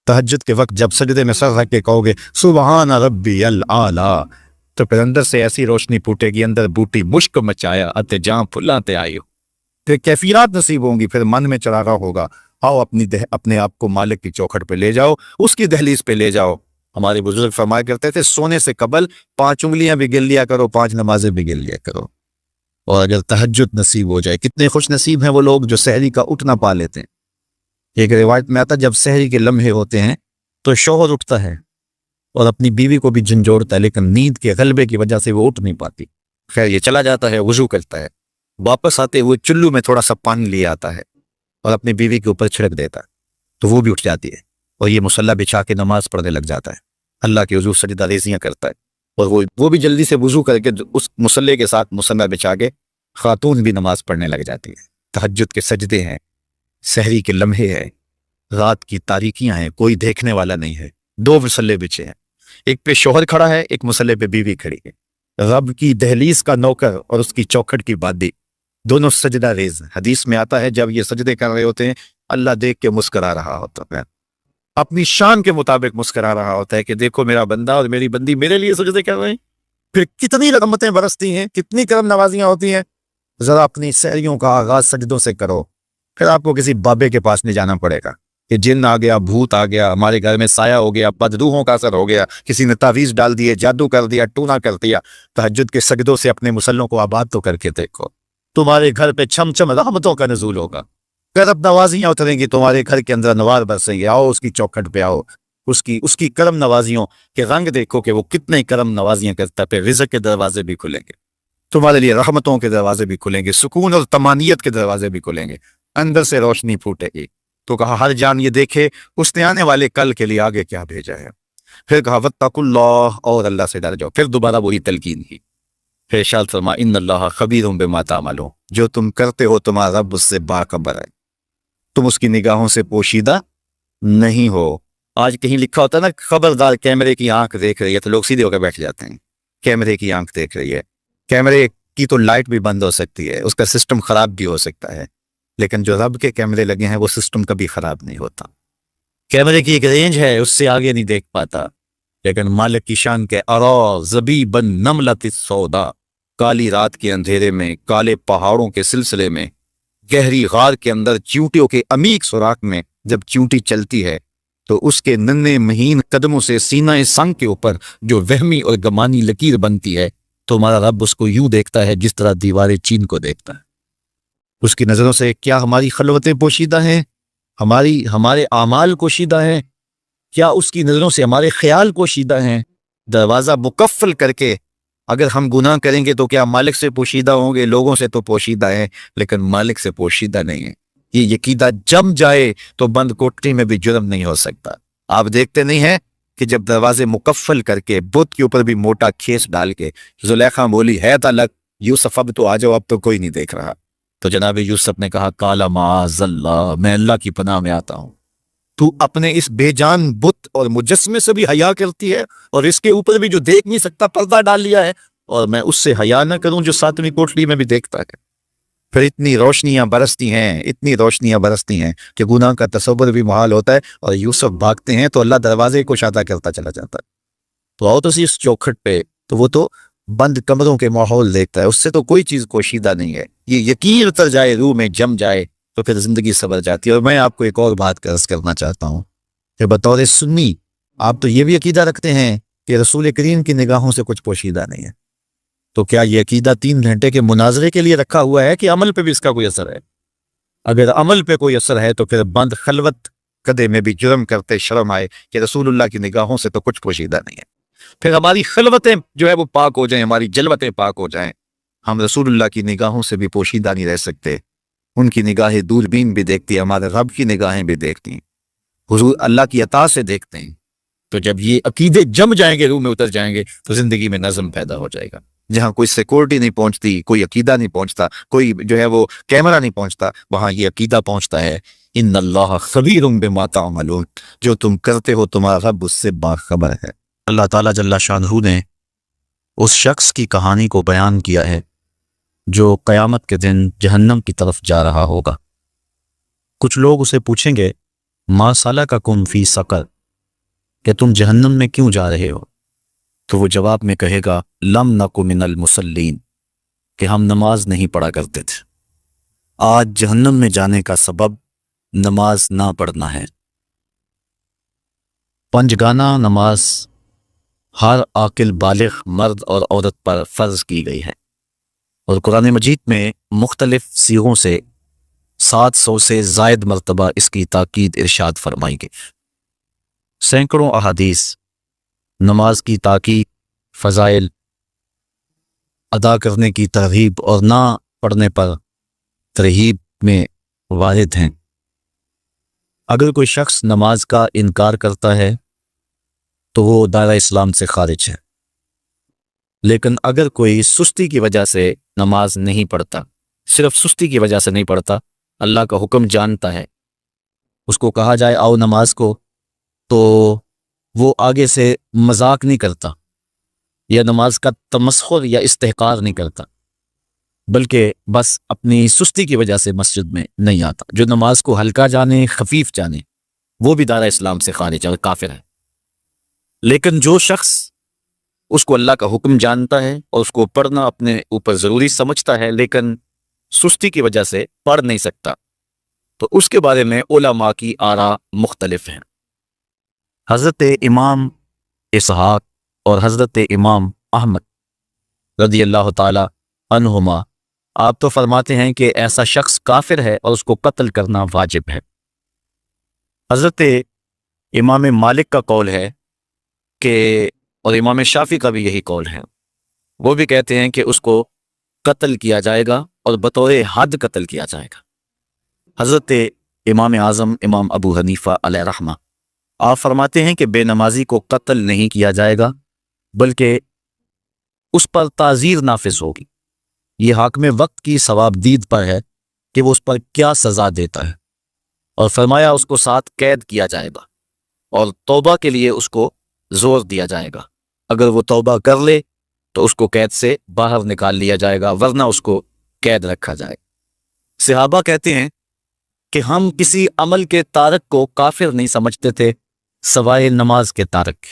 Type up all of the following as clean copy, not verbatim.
تہجد کے وقت جب سجدے میں سر رکھ کے کہو گے سبحان ربی العالی، تو پھر اندر سے ایسی روشنی پھوٹے گی، اندر بوٹی مشک مچایا اتے جاں پھلاتے آئیو، پھر کیفیات نصیب ہوں گی، پھر من میں چراغا ہوگا، آؤ اپنے آپ کو مالک کی چوکھٹ پہ لے جاؤ، اس کی دہلیز پہ لے جاؤ۔ ہمارے بزرگ فرمایا کرتے تھے سونے سے قبل 5 انگلیاں بھی گن لیا کرو، 5 نمازیں بھی گن لیا کرو۔ اور اگر تہجد نصیب ہو جائے، کتنے خوش نصیب ہیں وہ لوگ جو سحری کا اٹھنا پا لیتے ہیں۔ ایک روایت میں آتا جب سحری کے لمحے ہوتے ہیں تو شوہر اٹھتا ہے اور اپنی بیوی کو بھی جھنجھوڑتا ہے، لیکن نیند کے غلبے کی وجہ سے وہ اٹھ نہیں پاتی۔ خیر یہ چلا جاتا ہے، وضو کرتا ہے، واپس آتے ہوئے چلو میں تھوڑا سا پانی لے آتا ہے اور اپنی بیوی کے اوپر چھڑک دیتا ہے، تو وہ بھی اٹھ جاتی ہے اور یہ مصلی بچھا کے نماز پڑھنے لگ جاتا ہے، اللہ کے حضور سجدہ ریزیاں کرتا ہے، اور وہ بھی جلدی سے وضو کر کے اس مصلی کے ساتھ مصلی بچھا کے خاتون بھی نماز پڑھنے لگ جاتی ہے۔ تہجد کے سجدے ہیں، سحری کے لمحے ہیں، رات کی تاریکیاں ہیں، کوئی دیکھنے والا نہیں ہے، 2 مصلی بچھے ہیں، ایک پہ شوہر کھڑا ہے، ایک مصلی پہ بیوی کھڑی ہے، رب کی دہلیز کا نوکر اور اس کی چوکھٹ کی بادی، دونوں سجدہ ریز۔ حدیث میں آتا ہے جب یہ سجدے کر رہے ہوتے ہیں اللہ دیکھ کے مسکرا رہا ہوتا ہے، اپنی شان کے مطابق مسکرا رہا ہوتا ہے کہ دیکھو میرا بندہ اور میری بندی میرے لیے سجدے کر رہے ہیں۔ پھر کتنی رحمتیں برستی ہیں، کتنی کرم نوازیاں ہوتی ہیں۔ ذرا اپنی سحریوں کا آغاز سجدوں سے کرو، پھر آپ کو کسی بابے کے پاس نہیں جانا پڑے گا کہ جن آ گیا، بھوت آ گیا، ہمارے گھر میں سایہ ہو گیا، بدروحوں کا اثر ہو گیا، کسی نے تعویذ ڈال دیے، جادو کر دیا، ٹونا کر دیا۔ تہجد کے سجدوں سے اپنے مسلوں کو آباد تو کر کے دیکھو، تمہارے گھر پہ چھم چھم رحمتوں کا نزول ہوگا، کرم نوازیاں اتریں گی تمہارے گھر کے اندر، نوار برسیں گے۔ آؤ اس کی چوکھٹ پہ آؤ، اس کی کرم نوازیوں کے رنگ دیکھو کہ وہ کتنے کرم نوازیاں کرتا ہے، پھر رزق کے دروازے بھی کھلیں گے تمہارے لیے، رحمتوں کے دروازے بھی کھلیں گے، سکون اور طمانینت کے دروازے بھی کھلیں گے، اندر سے روشنی پھوٹے گی۔ تو کہا ہر جان یہ دیکھے اس نے آنے والے کل کے لیے آگے کیا بھیجا ہے۔ پھر کہا واتقوا اللہ، اور اللہ سے ڈر جاؤ۔ پھر دوبارہ وہی تلقین ہی، پھر ارشاد فرما ان اللہ خبیر بما تعملون، جو تم کرتے ہو تمہارا رب اس سے باخبر ہے، تم اس کی نگاہوں سے پوشیدہ نہیں ہو۔ آج کہیں لکھا ہوتا ہے نا خبردار کیمرے کی آنکھ دیکھ رہی ہے، تو لوگ سیدھے ہو کے بیٹھ جاتے ہیں، کیمرے کی آنکھ دیکھ رہی ہے۔ کیمرے کی تو لائٹ بھی بند ہو سکتی ہے، اس کا سسٹم خراب بھی ہو سکتا ہے، لیکن جو رب کے کیمرے لگے ہیں وہ سسٹم کبھی خراب نہیں ہوتا۔ کیمرے کی ایک رینج ہے، اس سے آگے نہیں دیکھ پاتا، لیکن مالک کی شان کے ارا زبیبا نملۃ السودا، کالی رات کے اندھیرے میں، کالے پہاڑوں کے سلسلے میں، گہری غار کے اندر چیونٹیوں کے عمیق سوراخ میں جب چیونٹی چلتی ہے تو اس کے ننھے مہین قدموں سے سینہ سنگ کے اوپر جو وہمی اور گمانی لکیر بنتی ہے تو ہمارا رب اس کو یوں دیکھتا ہے جس طرح دیوار چین کو دیکھتا ہے۔ اس کی نظروں سے کیا ہماری خلوتیں پوشیدہ ہیں، ہمارے اعمال پوشیدہ ہیں، کیا اس کی نظروں سے ہمارے خیال پوشیدہ ہیں؟ دروازہ مکفل کر کے اگر ہم گناہ کریں گے تو کیا مالک سے پوشیدہ ہوں گے؟ لوگوں سے تو پوشیدہ ہیں لیکن مالک سے پوشیدہ نہیں ہے۔ یہ عقیدہ جم جائے تو بند کوٹری میں بھی جرم نہیں ہو سکتا۔ آپ دیکھتے نہیں ہیں کہ جب دروازے مکفل کر کے بت کے اوپر بھی موٹا کھیس ڈال کے زلیخا بولی ہے تلک یوسف اب تو آ جاؤ، اب تو کوئی نہیں دیکھ رہا، تو جناب یوسف نے کہا کالا معاذ اللہ، میں اللہ کی پناہ میں آتا ہوں، تو اپنے اس بے جان بت اور مجسمے سے بھی حیا کرتی ہے اور اس کے اوپر بھی جو دیکھ نہیں سکتا پردہ ڈال لیا ہے، اور میں اس سے حیا نہ کروں جو 7ویں کوٹلی میں بھی دیکھتا ہے۔ پھر اتنی روشنیاں برستی ہیں کہ گناہ کا تصور بھی محال ہوتا ہے، اور یوسف بھاگتے ہیں تو اللہ دروازے کو شادہ کرتا چلا جاتا ہے۔ تو آؤ تو سی اس چوکھٹ پہ، تو وہ تو بند کمروں کے ماحول دیکھتا ہے، اس سے تو کوئی چیز پوشیدہ نہیں ہے۔ یہ یقین اتر جائے، روح میں جم جائے تو پھر زندگی سنور جاتی ہے۔ اور میں آپ کو ایک اور بات عرض کرنا چاہتا ہوں کہ بطور سنی آپ تو یہ بھی عقیدہ رکھتے ہیں کہ رسول کریم کی نگاہوں سے کچھ پوشیدہ نہیں ہے، تو کیا یہ عقیدہ 3 گھنٹے کے مناظرے کے لیے رکھا ہوا ہے کہ عمل پہ بھی اس کا کوئی اثر ہے؟ اگر عمل پہ کوئی اثر ہے تو پھر بند خلوت کدے میں بھی جرم کرتے شرم آئے کہ رسول اللہ کی نگاہوں سے تو کچھ پوشیدہ نہیں ہے۔ پھر ہماری خلوتیں جو ہے وہ پاک ہو جائیں، ہماری جلوتیں پاک ہو جائیں، ہم رسول اللہ کی نگاہوں سے بھی پوشیدہ نہیں رہ سکتے۔ ان کی نگاہیں دوربین بھی دیکھتی ہیں، ہمارے رب کی نگاہیں بھی دیکھتی ہیں، حضور اللہ کی عطا سے دیکھتے ہیں۔ تو جب یہ عقیدے جم جائیں گے، روح میں اتر جائیں گے، تو زندگی میں نظم پیدا ہو جائے گا۔ جہاں کوئی سیکورٹی نہیں پہنچتی، کوئی عقیدہ نہیں پہنچتا، کوئی جو ہے وہ کیمرہ نہیں پہنچتا، وہاں یہ عقیدہ پہنچتا ہے ان اللہ خبیر بما تعملون، جو تم کرتے ہو تمہارا رب اس سے باخبر ہے۔ اللہ تعالیٰ جل شانہ نے اس شخص کی کہانی کو بیان کیا ہے جو قیامت کے دن جہنم کی طرف جا رہا ہوگا۔ کچھ لوگ اسے پوچھیں گے ما سالککم فی سقر، کہ تم جہنم میں کیوں جا رہے ہو؟ تو وہ جواب میں کہے گا لم نک من المصلین، کہ ہم نماز نہیں پڑھا کرتے تھے۔ آج جہنم میں جانے کا سبب نماز نہ پڑھنا ہے۔ پنجگانہ نماز ہر عاقل بالغ مرد اور عورت پر فرض کی گئی ہے، اور قرآن مجید میں مختلف صیغوں سے 700 سے زائد مرتبہ اس کی تاکید ارشاد فرمائی گئی۔ سینکڑوں احادیث نماز کی تاکید، فضائل، ادا کرنے کی ترغیب اور نہ پڑھنے پر ترہیب میں وارد ہیں۔ اگر کوئی شخص نماز کا انکار کرتا ہے تو وہ دائرہ اسلام سے خارج ہے، لیکن اگر کوئی سستی کی وجہ سے نماز نہیں پڑھتا، صرف سستی کی وجہ سے نہیں پڑھتا، اللہ کا حکم جانتا ہے، اس کو کہا جائے آؤ نماز کو، تو وہ آگے سے مذاق نہیں کرتا یا نماز کا تمسخر یا استحقار نہیں کرتا، بلکہ بس اپنی سستی کی وجہ سے مسجد میں نہیں آتا۔ جو نماز کو ہلکا جانے، خفیف جانے، وہ بھی دائرہ اسلام سے خارج اور کافر ہے۔ لیکن جو شخص اس کو اللہ کا حکم جانتا ہے اور اس کو پڑھنا اپنے اوپر ضروری سمجھتا ہے لیکن سستی کی وجہ سے پڑھ نہیں سکتا، تو اس کے بارے میں علماء کی آراء مختلف ہیں۔ حضرت امام اسحاق اور حضرت امام احمد رضی اللہ تعالی عنہما آپ تو فرماتے ہیں کہ ایسا شخص کافر ہے اور اس کو قتل کرنا واجب ہے۔ حضرت امام مالک کا قول ہے کہ، اور امام شافعی کا بھی یہی قول ہے، وہ بھی کہتے ہیں کہ اس کو قتل کیا جائے گا اور بطور حد قتل کیا جائے گا۔ حضرت امام اعظم امام ابو حنیفہ علیہ رحمہ آپ فرماتے ہیں کہ بے نمازی کو قتل نہیں کیا جائے گا بلکہ اس پر تعزیر نافذ ہوگی۔ یہ حاکم وقت کی ثواب دید پر ہے کہ وہ اس پر کیا سزا دیتا ہے، اور فرمایا اس کو 7 قید کیا جائے گا اور توبہ کے لیے اس کو زور دیا جائے گا۔ اگر وہ توبہ کر لے تو اس کو قید سے باہر نکال لیا جائے گا، ورنہ اس کو قید رکھا جائے گا۔ صحابہ کہتے ہیں کہ ہم کسی عمل کے تارک کو کافر نہیں سمجھتے تھے سوائے نماز کے تارک،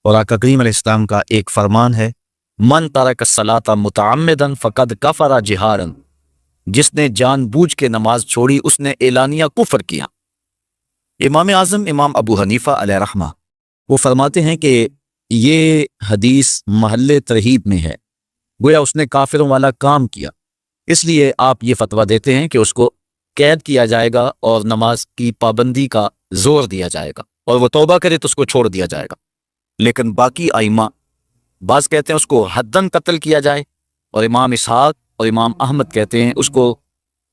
اور آقا کریم علیہ السلام کا ایک فرمان ہے من ترک الصلاۃ متعمدا فقد کفر جہارا، جس نے جان بوجھ کے نماز چھوڑی اس نے اعلانیہ کفر کیا۔ امام اعظم امام ابو حنیفہ علیہ رحمہ وہ فرماتے ہیں کہ یہ حدیث محل ترہیب میں ہے، گویا اس نے کافروں والا کام کیا، اس لیے آپ یہ فتویٰ دیتے ہیں کہ اس کو قید کیا جائے گا اور نماز کی پابندی کا زور دیا جائے گا، اور وہ توبہ کرے تو اس کو چھوڑ دیا جائے گا۔ لیکن باقی ائمہ بعض کہتے ہیں اس کو حداً قتل کیا جائے، اور امام اسحاق اور امام احمد کہتے ہیں اس کو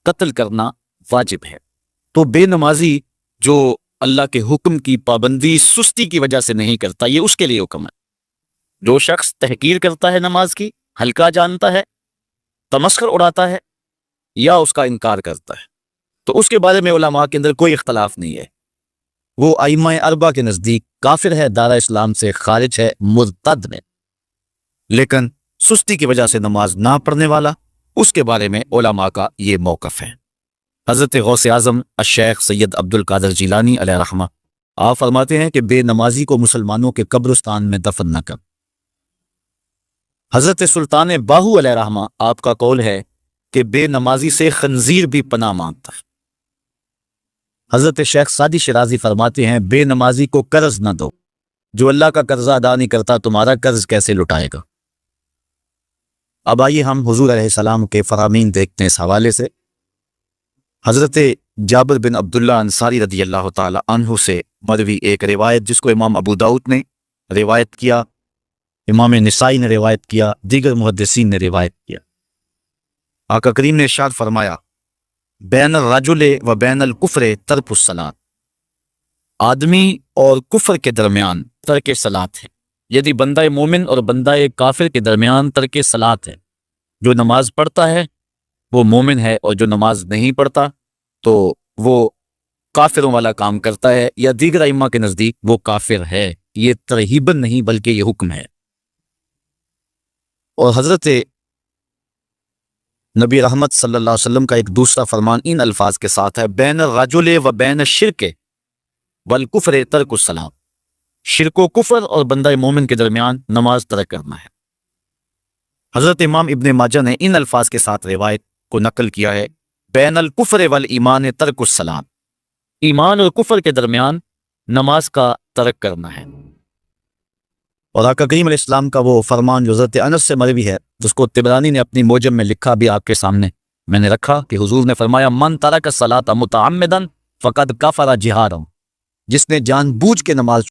قتل کرنا واجب ہے۔ تو بے نمازی جو اللہ کے حکم کی پابندی سستی کی وجہ سے نہیں کرتا، یہ اس کے لیے حکم ہے۔ جو شخص تحقیر کرتا ہے نماز کی، ہلکا جانتا ہے، تمسخر اڑاتا ہے یا اس کا انکار کرتا ہے، تو اس کے بارے میں علماء کے اندر کوئی اختلاف نہیں ہے، وہ ائمہ اربعہ کے نزدیک کافر ہے، دائرہ اسلام سے خارج ہے، مرتد میں۔ لیکن سستی کی وجہ سے نماز نہ پڑھنے والا، اس کے بارے میں علماء کا یہ موقف ہے۔ حضرت غوث اعظم الشیخ سید عبد القادر جیلانی علیہ رحمہ آپ فرماتے ہیں کہ بے نمازی کو مسلمانوں کے قبرستان میں دفن نہ کر۔ حضرت سلطان باہو علیہ رحمہ آپ کا قول ہے کہ بے نمازی سے خنزیر بھی پناہ مانگتا ہے۔ حضرت شیخ سعدی شرازی فرماتے ہیں بے نمازی کو قرض نہ دو، جو اللہ کا قرضہ ادا نہیں کرتا تمہارا قرض کیسے لٹائے گا۔ اب آئیے ہم حضور علیہ السلام کے فرامین دیکھتے ہیں اس حوالے سے۔ حضرت جابر بن عبداللہ انصاری رضی اللہ تعالی عنہ سے مروی ایک روایت جس کو امام ابو داؤد نے روایت کیا، امام نسائی نے روایت کیا، دیگر محدثین نے روایت کیا۔ آقا کریم نے ارشاد فرمایا بین الرجل و بین الکفر ترک الصلاۃ، آدمی اور کفر کے درمیان ترک صلاۃ ہے، یعنی بندہ مومن اور بندہ کافر کے درمیان ترک صلاۃ ہے۔ جو نماز پڑھتا ہے وہ مومن ہے، اور جو نماز نہیں پڑھتا تو وہ کافروں والا کام کرتا ہے، یا دیگر ائمہ کے نزدیک وہ کافر ہے۔ یہ ترہیباً نہیں بلکہ یہ حکم ہے۔ اور حضرت نبی رحمت صلی اللہ علیہ وسلم کا ایک دوسرا فرمان ان الفاظ کے ساتھ ہے بین الرجل و بین الشرک والکفر ترک الصلاۃ، شرک و کفر اور بندہ مومن کے درمیان نماز ترک کرنا ہے۔ حضرت امام ابن ماجہ نے ان الفاظ کے ساتھ روایت کو نقل کیا ہے، بین الکفر والایمان ترک الصلاۃ، ایمان اور کفر کے درمیان نماز کا ترک کرنا ہے۔ اور آقا کریم علیہ السلام کا وہ فرمان جو حضرت انس سے مروی ہے، جس کو طبرانی نے اپنی موجم میں لکھا بھی آپ کے سامنے میں نے رکھا، کہ حضور نے فرمایا من ترک الصلاۃ متعمدا فقد کفر جہارا، جس نے جان بوجھ کے نماز